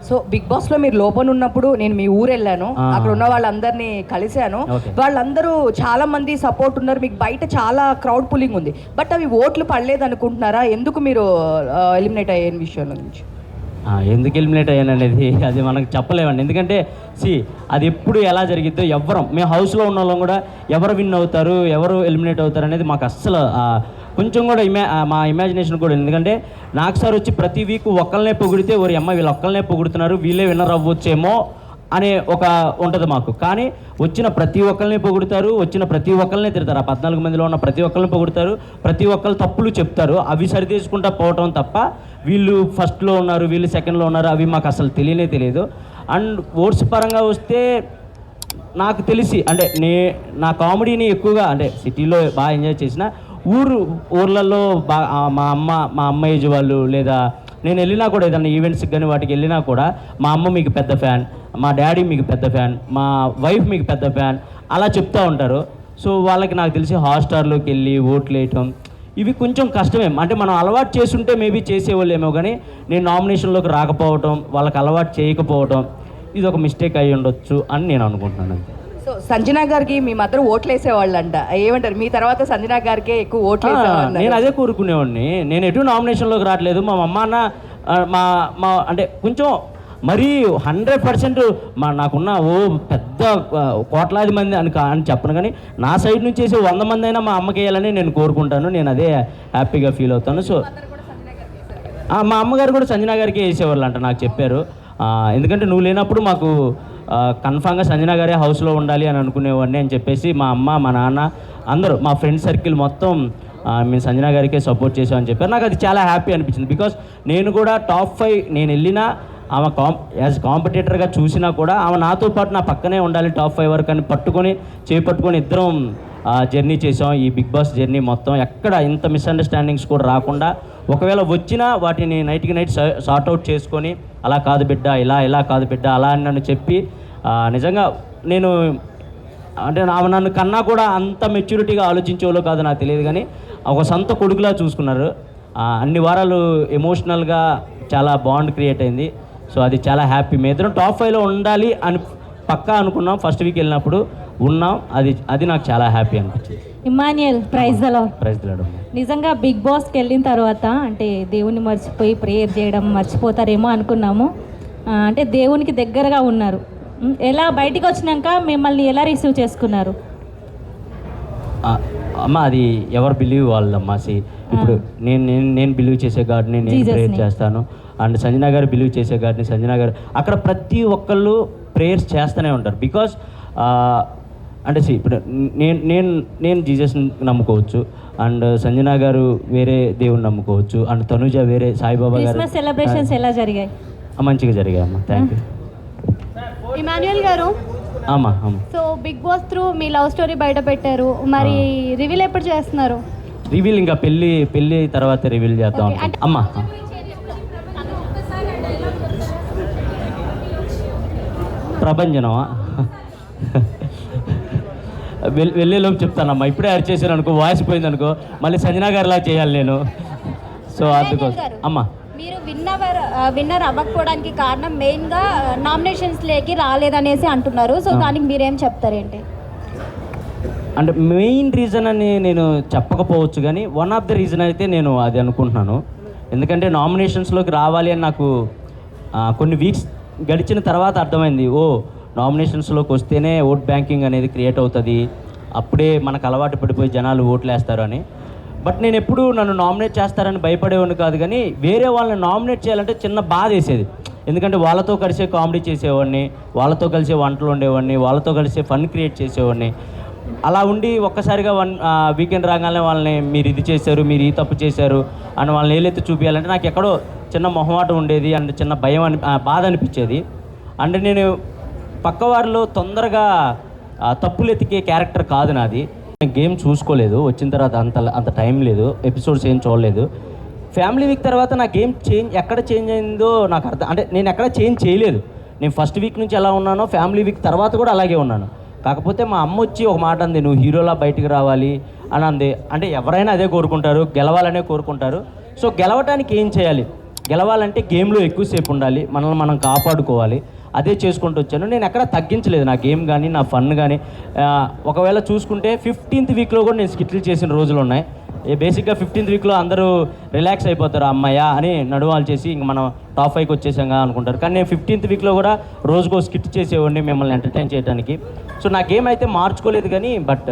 So big boss లో మీరు లోపల ఉన్నప్పుడు నేను మీ ఊరు వెళ్ళాను, అక్కడ ఉన్న వాళ్ళందరినీ కలిశాను. వాళ్ళందరూ చాలా మంది సపోర్ట్ ఉన్నారు, మీకు బయట చాలా క్రౌడ్ పుల్లింగ్ ఉంది. బట్ అవి ఓట్లు పడలేదు అనుకుంటున్నారా? ఎందుకు మీరు ఎలిమినేట్ అయ్యే విషయం నుంచి? ఎందుకు ఎలిమినేట్ అయ్యాను అనేది అది మనకు చెప్పలేమండి. ఎందుకంటే అది ఎప్పుడు ఎలా జరిగిద్దో మేము హౌస్లో ఉన్న వాళ్ళం కూడా ఎవరు విన్ అవుతారు, ఎవరు ఎలిమినేట్ అవుతారు అనేది మాకు అస్సలు కొంచెం కూడా మా ఇమాజినేషన్ కూడా. ఎందుకంటే నాకు సార్ వచ్చి ప్రతి వీక్ ఒక్కళ్ళనే పొగిడితే వీళ్ళు ఒక్కళ్ళనే పొగుడుతున్నారు, వీళ్ళే విన్నర్ అవ్వచ్చేమో అనే ఒక ఉంటుంది మాకు. కానీ వచ్చిన ప్రతి ఒక్కరిని పొగుడుతారు, వచ్చిన ప్రతి ఒక్కరిని తిడతారు. ఆ 14 మందిలో ఉన్న ప్రతి ఒక్కరిని పొగుడుతారు, ప్రతి ఒక్కరు తప్పులు చెప్తారు, అవి సరిదేసుకుంటా పోవటం తప్ప వీళ్ళు ఫస్ట్లో ఉన్నారు, వీళ్ళు సెకండ్లో ఉన్నారు, అవి మాకు అసలు తెలియదు. అండ్ ఓట్స్ పరంగా వస్తే నాకు తెలిసి అంటే నా కామెడీని ఎక్కువగా అంటే సిటీలో బాగా ఎంజాయ్ చేసిన, ఊర్లలో మా అమ్మ ఏజ్ వాళ్ళు లేదా నేను వెళ్ళినా కూడా ఏదన్నా ఈవెంట్స్కి కానీ వాటికి వెళ్ళినా కూడా మా అమ్మ మీకు పెద్ద ఫ్యాన్, మా డాడీ మీకు పెద్ద ఫ్యాన్, మా వైఫ్ మీకు పెద్ద ఫ్యాన్ అలా చెప్తూ ఉంటారు. సో వాళ్ళకి నాకు తెలిసి హాట్స్టార్లోకి వెళ్ళి ఓట్లు వేయటం ఇవి కొంచెం కష్టమే. అంటే మనం అలవాటు చేస్తుంటే మేబీ చేసేవాళ్ళేమో, కానీ నేను నామినేషన్లోకి రాకపోవటం, వాళ్ళకి అలవాటు చేయకపోవటం ఇది ఒక మిస్టేక్ అయ్యి ఉండొచ్చు అని నేను అనుకుంటున్నాను. అంతే. సో సంజనా గారికి మీ మధ్య ఓట్లు వేసేవాళ్ళంట, ఏమంటారు? మీ తర్వాత సంజనా గారికే ఎక్కువ ఓట్లు వేసేవాళ్ళు. నేను అదే కోరుకునేవాడిని. నేను ఎటు నామినేషన్లోకి రావట్లేదు. మా అమ్మ అన్న మా అంటే కొంచెం మరీ 100% నాకున్న పెద్ద కోట్లాది మంది అని చెప్పను, కానీ నా సైడ్ నుంచి వేసే 100 మంది అయినా మా అమ్మకి వేయాలని నేను కోరుకుంటాను. నేను అదే హ్యాపీగా ఫీల్ అవుతాను. సో మా అమ్మగారు కూడా సంజనా గారికి వేసేవాళ్ళు అంట, నాకు చెప్పారు. ఎందుకంటే నువ్వు లేనప్పుడు మాకు కన్ఫామ్గా సంజనా గారే హౌస్లో ఉండాలి అని అనుకునేవాడిని అని చెప్పేసి మా అమ్మ, మా నాన్న అందరూ, మా ఫ్రెండ్ సర్కిల్ మొత్తం మేము సంజనా గారికే సపోర్ట్ చేసామని చెప్పారు. నాకు అది చాలా హ్యాపీ అనిపించింది. బికాస్ నేను కూడా టాప్ 5 నేను వెళ్ళినా ఆమె యాజ్ కాంపిటేటర్గా చూసినా కూడా ఆమె నాతో పాటు నా పక్కనే ఉండాలి టాప్ 5 వరకు అని చేపట్టుకొని ఇద్దరం జర్నీ చేసాం. ఈ బిగ్ బాస్ జర్నీ మొత్తం ఎక్కడ ఇంత మిస్అండర్స్టాండింగ్స్ కూడా రాకుండా, ఒకవేళ వచ్చినా వాటిని నైట్కి నైట్ సార్ట్అవుట్ చేసుకొని అలా కాదు బిడ్డ, ఇలా కాదు బిడ్డ అలా అని నన్ను చెప్పి నిజంగా నేను అంటే నన్ను కన్నా కూడా అంత మెచ్యూరిటీగా ఆలోచించేవాళ్ళు కాదు నాకు తెలియదు, కానీ ఒక సొంత కొడుకులా చూసుకున్నారు. అన్ని వారాలు ఎమోషనల్గా చాలా బాండ్ క్రియేట్ అయింది. సో అది చాలా హ్యాపీ. మీ ఇద్దరం టాప్ 5లో ఉండాలి అని పక్కా అనుకున్నాం. ఫస్ట్ వీక్ వెళ్ళినప్పుడు ఉన్నాం. అది నాకు చాలా హ్యాపీ అనిపించింది. Emmanuel, praise the lord. Praise the lord. నిజంగా బిగ్ బాస్కి వెళ్ళిన తర్వాత అంటే దేవుని మర్చిపోయి ప్రేయర్ చేయడం మర్చిపోతారేమో అనుకున్నాము. అంటే దేవునికి దగ్గరగా ఉన్నారు. ఎలా బయటికి వచ్చినాక మిమ్మల్ని ఎలా రిసీవ్ చేసుకున్నారు? అమ్మ అది ఎవరు బిలీవ్ వాళ్ళమ్మా. ఇప్పుడు నేను బిలీవ్ చేసే గాడిని నేను ప్రేయర్ చేస్తాను, అండ్ సంజనా గారు బిలీవ్ చేసే గాడిని సంజనా గారు, అక్కడ ప్రతి ఒక్కళ్ళు ప్రేయర్స్ చేస్తూనే ఉంటారు. బికాస్ అంటే ఇప్పుడు నేను జీసస్ని నమ్ముకోవచ్చు, అండ్ సంజనా గారు వేరే దేవుని నమ్ముకోవచ్చు, అండ్ తనుజ వేరే సాయిబాబా గారు. సెలబ్రేషన్స్ ఎలా జరిగాయి? మంచిగా జరిగాయి అమ్మా. Thank you. ఇమాన్యుయల్ గారు, అమ్మా సో బిగ్ బాస్ త్రూ మీ లవ్ స్టోరీ బయట పెట్టారు, మరి రివీల్ ఎప్పుడు చేస్తున్నారు? రివీల్ ఇంకా పెళ్ళి తర్వాత రివీల్ చేద్దాం. అమ్మా ప్రభంజనమా వెళ్ళేలోపు చెప్తానమ్మా. ఇప్పుడే అరిచేసాను అనుకో, వాయిస్ పోయింది అనుకో, మళ్ళీ సంజనా గారిలా చేయాలి నేను. సో అందుకోసం అమ్మా, మీరు విన్నర్ అవ్వకపోవడానికి కారణం మెయిన్గా నామినేషన్స్లోకి రాలేదనేసి అంటున్నారు. సో దానికి మీరేం చెప్తారేంటి? అంటే మెయిన్ రీజన్ అని నేను చెప్పకపోవచ్చు, కానీ వన్ ఆఫ్ ద రీజన్ అయితే నేను అది అనుకుంటున్నాను. ఎందుకంటే నామినేషన్స్లోకి రావాలి అని నాకు కొన్ని వీక్స్ గడిచిన తర్వాత అర్థమైంది. నామినేషన్స్లోకి వస్తేనే ఓట్ బ్యాంకింగ్ అనేది క్రియేట్ అవుతుంది, అప్పుడే మనకు అలవాటు పడిపోయి జనాలు ఓట్లు వేస్తారు అని. బట్ నేను ఎప్పుడు నన్ను నామినేట్ చేస్తారని భయపడేవాడిని కాదు, కానీ వేరే వాళ్ళని నామినేట్ చేయాలంటే చిన్న బాధ వేసేది. ఎందుకంటే వాళ్ళతో కలిసే కామెడీ చేసేవాడిని, వాళ్ళతో కలిసే వంటలు ఉండేవాడిని, వాళ్ళతో కలిసే ఫన్ క్రియేట్ చేసేవాడిని. అలా ఉండి ఒక్కసారిగా వీకెండ్ రాగానే వాళ్ళని మీరు ఇది చేశారు, మీరు ఈ తప్పు చేశారు అని వాళ్ళని ఏలైతే చూపించాలంటే నాకు ఎక్కడో చిన్న మొహమాటం ఉండేది, అండ్ చిన్న భయం బాధ అనిపించేది. అండ్ నేను పక్కవారిలో తొందరగా తప్పులు ఎతికే క్యారెక్టర్ కాదు నాది. నేను గేమ్ చూసుకోలేదు, వచ్చిన తర్వాత అంత టైం లేదు, ఎపిసోడ్స్ ఏం చూడలేదు. ఫ్యామిలీ వీక్ తర్వాత నా గేమ్ ఎక్కడ చేంజ్ అయిందో నాకు అర్థం. అంటే నేను ఎక్కడ చేంజ్ చేయలేదు. నేను ఫస్ట్ వీక్ నుంచి ఎలా ఉన్నానో ఫ్యామిలీ వీక్ తర్వాత కూడా అలాగే ఉన్నాను. కాకపోతే మా అమ్మ వచ్చి ఒక మాట అంది, నువ్వు హీరోలా బయటికి రావాలి అని అంది. అంటే ఎవరైనా అదే కోరుకుంటారు, గెలవాలనే కోరుకుంటారు. సో గెలవటానికి ఏం చేయాలి, గెలవాలంటే గేమ్లో ఎక్కువసేపు ఉండాలి, మనల్ని మనం కాపాడుకోవాలి, అదే చేసుకుంటూ వచ్చాను. నేను ఎక్కడ తగ్గించలేదు నా గేమ్ కానీ నా ఫన్ కానీ. ఒకవేళ చూసుకుంటే 15th వీక్లో కూడా నేను స్కిట్లు చేసిన రోజులు ఉన్నాయి. బేసిక్గా 15th వీక్లో అందరూ రిలాక్స్ అయిపోతారు, అమ్మాయ అని నడువాలు చేసి ఇంక మనం టాప్ 5కి వచ్చేసాంగా అనుకుంటారు. కానీ నేను 15th వీక్లో కూడా రోజుకో స్కిట్ చేసేవాడిని మిమ్మల్ని ఎంటర్టైన్ చేయడానికి. సో నా గేమ్ అయితే మార్చుకోలేదు కానీ బట్